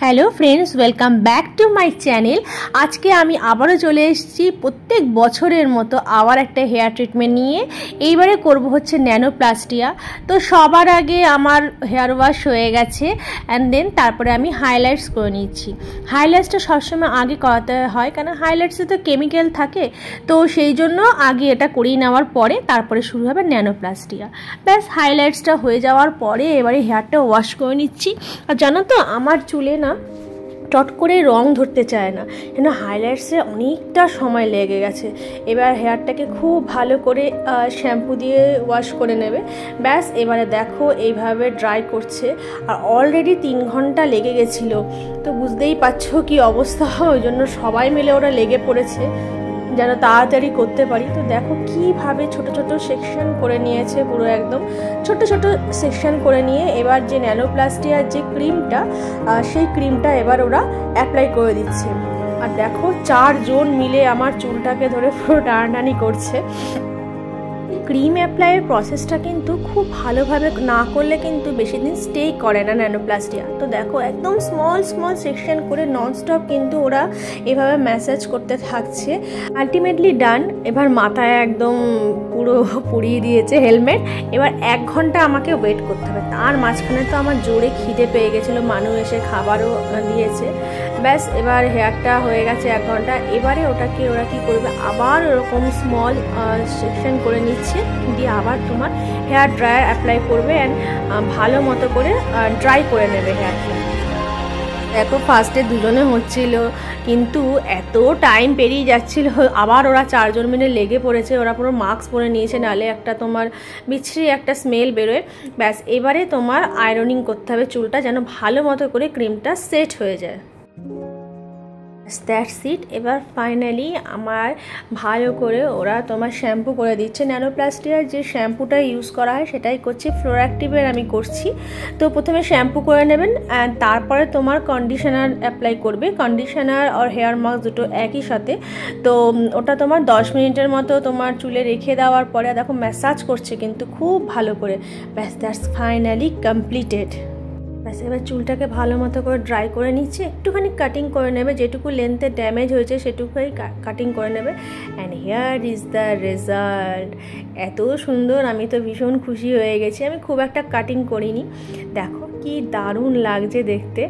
Hello friends, welcome back to my channel. আজকে আমি আবারও চলে এসেছি প্রত্যেক বছরের মতো আবার একটা হেয়ার ট্রিটমেন্ট নিয়ে। এইবারে করব হচ্ছে ন্যানোপ্লাস্টিয়া। তো সবার আগে আমার হেয়ার ওয়াশ হয়ে গেছে অ্যান্ড দেন তারপরে আমি হাইলাইটস করে নিচ্ছি। হাইলাইটসটা সবসময় আগে করাতে হয়, কারণ হাইলাইটসে তো কেমিক্যাল থাকে, তো সেই জন্য আগে এটা করিয়ে নেওয়ার পরে তারপরে শুরু হবে ন্যানোপ্লাস্টিয়া। ব্যাস হাইলাইটসটা হয়ে যাওয়ার পরে এবারে হেয়ারটা ওয়াশ করে নিচ্ছি। আর জানো তো, আমার চুলে না টট করে রং ধরতে চায় না, কেন হাইলাইটসে অনেকটা সময় লেগে গেছে। এবার হেয়ারটাকে খুব ভালো করে শ্যাম্পু দিয়ে ওয়াশ করে নেবে। ব্যাস এবারে দেখো এইভাবে ড্রাই করছে, আর অলরেডি 3 ঘন্টা লেগে গেছিলো। তো বুঝতেই পারছো কি অবস্থা, ওই জন্য সবাই মিলে ওরা লেগে পড়েছে যেন তাড়াতাড়ি করতে পারি। তো দেখো কিভাবে ছোট ছোট সেকশন করে নিয়েছে, পুরো একদম ছোট ছোট সেকশন করে নিয়ে এবার যে ন্যানোপ্লাস্টিয়ার যে ক্রিমটা, সেই ক্রিমটা এবার ওরা অ্যাপ্লাই করে দিচ্ছে। আর দেখো 4 জন মিলে আমার চুলটাকে ধরে পুরো টানাটানি করছে। ক্রিম অ্যাপ্লাইয়ের প্রসেসটা কিন্তু খুব ভালোভাবে না করলে কিন্তু বেশি দিন স্টে করে না ন্যানোপ্লাস্টিয়া। তো দেখো একদম স্মল স্মল সেকশন করে ননস্টপ কিন্তু ওরা এভাবে ম্যাসাজ করতে থাকছে। আলটিমেটলি ডান। এবার মাথায় একদম পুরো পুড়িয়ে দিয়েছে হেলমেট। এবার 1 ঘন্টা আমাকে ওয়েট করতে হবে। তার মাঝখানে তো আমার জোরে খিদে পেয়ে গেছিলো, মানুষ এসে খাবারও দিয়েছে। ব্যাস এবার হেয়ারটা হয়ে গেছে 1 ঘন্টা। এবারে ওটাকে ওরা কী করবে, আবার ওরকম স্মল সেকশন করে নিচ্ছে, দিয়ে আবার তোমার হেয়ার ড্রায়ার অ্যাপ্লাই করবে অ্যান্ড ভালো মতো করে ড্রাই করে নেবে হেয়ারটা। দেখো ফার্স্টে দুজনে হচ্ছিল, কিন্তু এত টাইম পেরিয়ে যাচ্ছিল, আবার ওরা 4 জন মিলে লেগে পড়েছে। ওরা পুরো মাস্ক পরে নিয়েছে, নাহলে একটা তোমার বিচ্ছিরি একটা স্মেল বেরোয়। ব্যাস এবারে তোমার আয়রনিং করতে হবে চুলটা, যেন ভালো মতো করে ক্রিমটা সেট হয়ে যায়। That's it. এবার ফাইনালি আমার ভালো করে ওরা তোমার শ্যাম্পু করে দিচ্ছে। ন্যানোপ্লাস্টিয়ার যে শ্যাম্পুটা ইউজ করা হয় সেটাই করছি, ফ্লোরঅ্যাক্টিভের আমি করছি। তো প্রথমে শ্যাম্পু করে নেবেন অ্যান্ড তারপরে তোমার কন্ডিশনার অ্যাপ্লাই করবে। কন্ডিশনার আর হেয়ার মাস্ক দুটো একই সাথে। তো ওটা তোমার 10 মিনিটের মতো তোমার চুলে রেখে দেওয়ার পরে দেখো ম্যাসাজ করছে কিন্তু খুব ভালো করে। ব্যাস দ্যাটস ফাইনালি কমপ্লিটেড। ব্যাস এবার চুলটাকে ভালো মতো করে ড্রাই করে নিচ্ছে, একটুখানি কাটিং করে নেবে, যেটুকু লেন্থে ড্যামেজ হয়েছে সেটুকুই কাটিং করে নেবে। And here is the result. এত সুন্দর, আমি তো ভীষণ খুশি হয়ে গেছি। আমি খুব একটা কাটিং করিনি, দেখো কি দারুণ লাগছে দেখতে।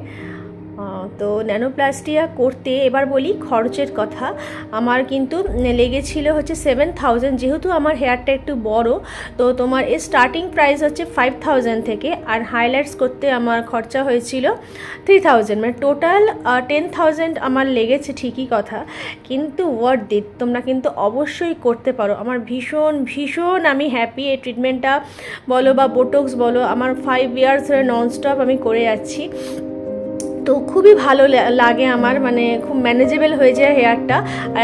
তো ন্যানোপ্লাস্টিয়া করতে এবার বলি খরচের কথা। আমার কিন্তু লেগেছিল হচ্ছে 7000, যেহেতু আমার হেয়ারটা একটু বড়। তো তোমার এর স্টার্টিং প্রাইস হচ্ছে 5000 থেকে, আর হাইলাইটস করতে আমার খরচা হয়েছিল 3000, মানে টোটাল 10000 আমার লেগেছে ঠিকই কথা, কিন্তু ওয়ার্থ ইট। তোমরা কিন্তু অবশ্যই করতে পারো। আমার ভীষণ ভীষণ আমি হ্যাপি। এই ট্রিটমেন্টটা বলো বা বোটক্স বলো, আমার 5 ইয়ার্স ধরে ননস্টপ আমি করে যাচ্ছি। তো খুবই ভালো লাগে আমার, মানে খুব ম্যানেজেবল হয়ে যায় হেয়ারটা।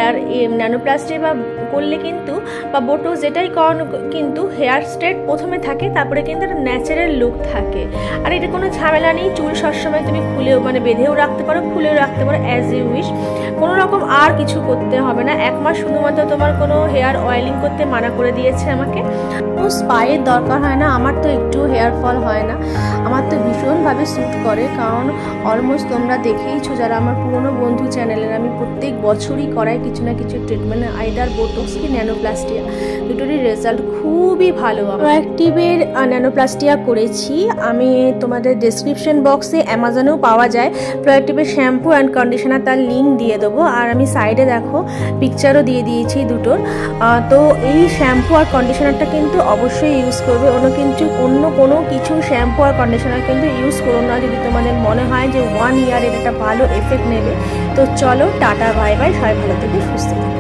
আর ন্যানোপ্লাস্টিয়া বা করলে কিন্তু বা বোটক্স যেটাই করানো কিন্তু হেয়ার স্ট্রেট প্রথমে থাকে, তারপরে কিন্তু একটা ন্যাচারাল লুক থাকে। আর এটা কোনো ঝামেলা নেই, চুল সবসময় তুমি খুলেও মানে বেঁধেও রাখতে পারো, খুলেও রাখতে পারো, অ্যাজ ইউ উইশ। কোনো রকম আর কিছু করতে হবে না। 1 মাস শুধুমাত্র তোমার কোনো হেয়ার অয়েলিং করতে মানা করে দিয়েছে আমাকে। তো স্পায়ের দরকার হয় না, আমার তো একটু হেয়ার ফল হয় না, আমার তো ভীষণভাবে স্যুট করে। কারণ অলমোস্ট তোমরা দেখেইছো যারা আমার পুরনো বন্ধু চ্যানেলের, আমি প্রত্যেক বছরই করাই কিছু না কিছু ট্রিটমেন্ট, আইদার বোটক্স কি ন্যানোপ্লাস্টিয়া, দুটোরই রেজাল্ট খুবই ভালো। প্রোঅ্যাক্টিভের ন্যানোপ্লাস্টিয়া করেছি আমি, তোমাদের ডেসক্রিপশন বক্সে অ্যামাজনেও পাওয়া যায় প্রোঅ্যাক্টিভের শ্যাম্পু অ্যান্ড কন্ডিশনার, তার লিঙ্ক দিয়ে দেবো। আর আমি সাইডে দেখো পিকচারও দিয়ে দিয়েছি দুটোর। তো এই শ্যাম্পু আর কন্ডিশনারটা কিন্তু অবশ্যই ইউজ করবে, অন্য কোনো কিছু শ্যাম্পু আর কন্ডিশনার কিন্তু ইউজ করো না যদি তোমাদের মনে হয় যে 1 ইয়ারের একটা ভালো এফেক্ট নেবে। তো চলো টাটা, বাই বাই, সবাই ভালো থেকে সুস্থ থাকো।